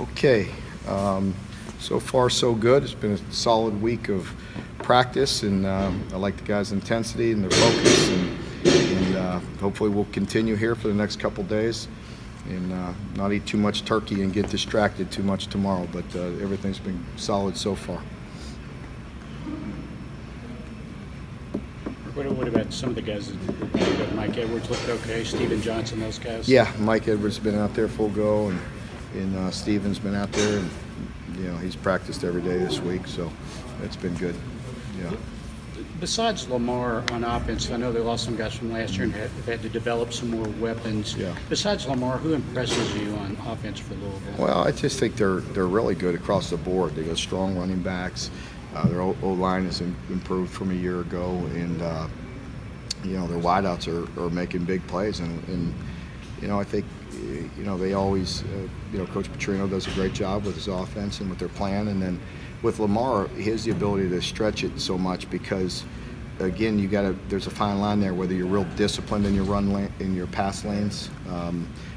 Okay, so far so good. It's been a solid week of practice, and I like the guys' intensity and their focus, and hopefully we'll continue here for the next couple days and not eat too much turkey and get distracted too much tomorrow, but everything's been solid so far. What about some of the guys that Mike Edwards looked okay, Steven Johnson, those guys? Yeah, Mike Edwards has been out there full go, and Steven's been out there, and he's practiced every day this week, so it's been good. Yeah. Besides Lamar on offense, I know they lost some guys from last year and have had to develop some more weapons. Yeah. Besides Lamar, who impresses you on offense for Louisville? Well, I just think they're really good across the board. They got strong running backs. Their O-line has improved from a year ago, and their wideouts are making big plays. And I think they always Coach Petrino does a great job with his offense and with their plan. And then with Lamar, he has the ability to stretch it so much because, again, there's a fine line there whether you're real disciplined in your in your pass lanes.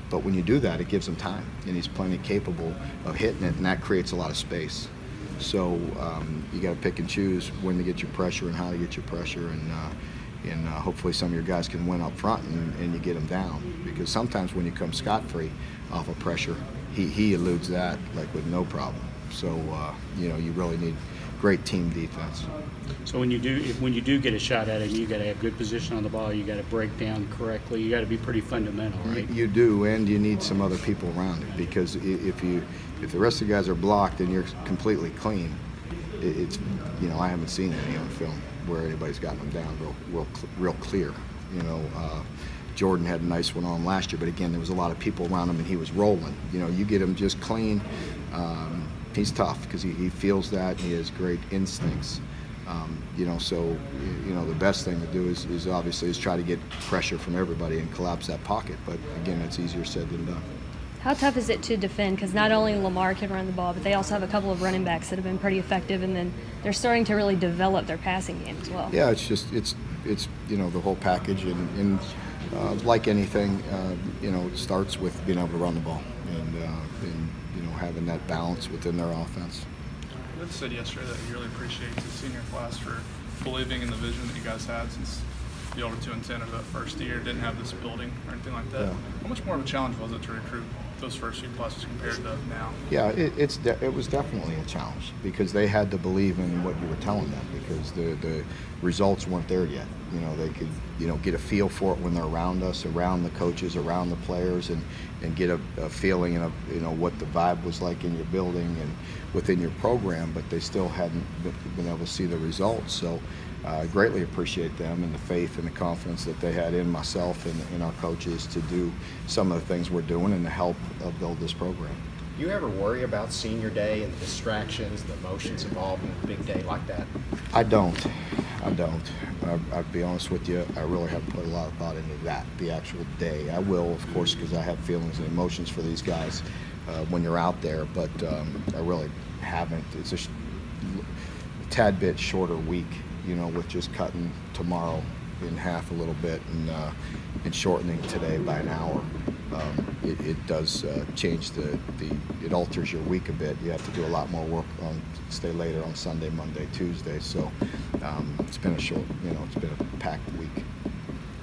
But when you do that, it gives him time, and he's plenty capable of hitting it, and that creates a lot of space. So you got to pick and choose when to get your pressure and how to get your pressure, and hopefully some of your guys can win up front and you get them down, because sometimes when you come scot-free off of pressure, he eludes that like with no problem. So you really need great team defense. So when you do get a shot at him, you got to have good position on the ball. You got to break down correctly. You got to be pretty fundamental, right? You do, and you need some other people around it, because if the rest of the guys are blocked and you're completely clean, it's I haven't seen any on film where anybody's gotten them down real clear. Jordan had a nice one on last year, but again, there was a lot of people around him and he was rolling. You get him just clean. He's tough because he feels that, and he has great instincts. So the best thing to do is obviously try to get pressure from everybody and collapse that pocket. But again, it's easier said than done. How tough is it to defend? Because not only Lamar can run the ball, but they also have a couple of running backs that have been pretty effective, and then they're starting to really develop their passing game as well. Yeah, it's the whole package, and like anything, it starts with being able to run the ball and having that balance within their offense. You said yesterday that you really appreciate the senior class for believing in the vision that you guys had since the older 2 and 10 of that first year, didn't have this building or anything like that. Yeah. How much more of a challenge was it to recruit those first few classes compared to now? Yeah, it was definitely a challenge, because they had to believe in what you were telling them, because the results weren't there yet. They could get a feel for it when they're around us, around the coaches, around the players, and get a feeling of what the vibe was like in your building and within your program, but they still hadn't been able to see the results. So I greatly appreciate them and the faith and the confidence that they had in myself and our coaches to do some of the things we're doing and to help build this program. Do you ever worry about senior day and the distractions, the emotions involved in a big day like that? I don't. I'll be honest with you, I really haven't put a lot of thought into that, the actual day. I will, of course, because I have feelings and emotions for these guys when you're out there, but I really haven't. It's a tad bit shorter week, with just cutting tomorrow in half a little bit and shortening today by an hour. It does change it alters your week a bit. You have to do a lot more work stay later on Sunday, Monday, Tuesday. So it's been it's been a packed week.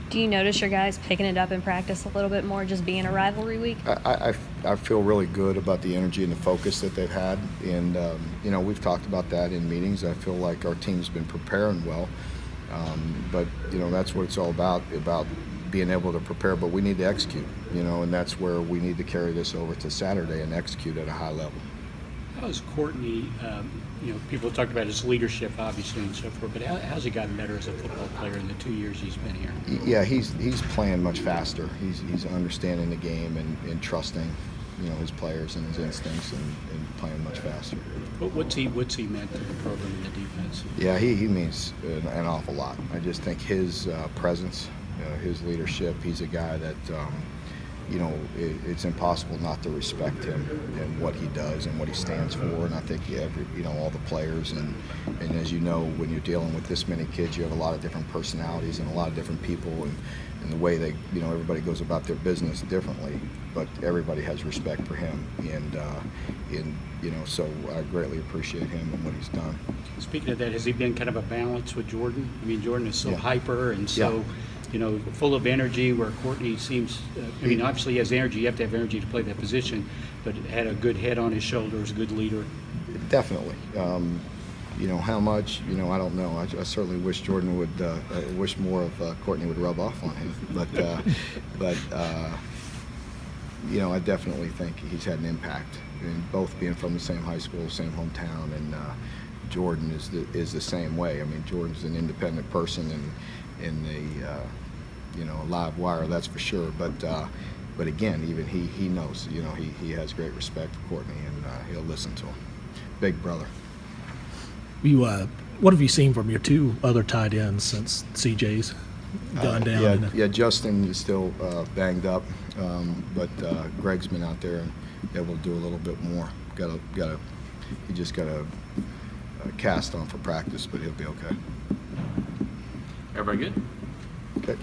Do you notice your guys picking it up in practice a little bit more, just being a rivalry week? I feel really good about the energy and the focus that they've had, and we've talked about that in meetings. I feel like our team's been preparing well, but that's what it's all about being able to prepare, but we need to execute, and that's where we need to carry this over to Saturday and execute at a high level. How has Courtney, people talked about his leadership, obviously, and so forth, but how's he gotten better as a football player in the 2 years he's been here? Yeah, he's playing much faster. He's understanding the game and trusting, his players and his instincts and playing much faster. What's he meant to the program and the defense? Yeah, he means an awful lot. I just think his presence, his leadership, he's a guy that it's impossible not to respect him and what he does and what he stands for. And I think all the players and as when you're dealing with this many kids, you have a lot of different personalities and a lot of different people, the way they, everybody goes about their business differently, but everybody has respect for him, and so I greatly appreciate him and what he's done. Speaking of that, has he been kind of a balance with Jordan? I mean, Jordan is so Yeah. hyper and so, full of energy, where Courtney seems, obviously he has energy. You have to have energy to play that position, but had a good head on his shoulders, a good leader. Definitely. How much, I don't know. I certainly wish Jordan would, wish more of Courtney would rub off on him. But I definitely think he's had an impact. And both being from the same high school, same hometown, and Jordan is the same way. I mean, Jordan's an independent person and a live wire, that's for sure. But again, even he knows, he has great respect for Courtney, and he'll listen to him. Big brother. What have you seen from your two other tight ends since CJ's gone down? Yeah, Justin is still banged up, but Greg's been out there and able to do a little bit more. He just got a cast on for practice, but he'll be okay. Everybody good? Okay.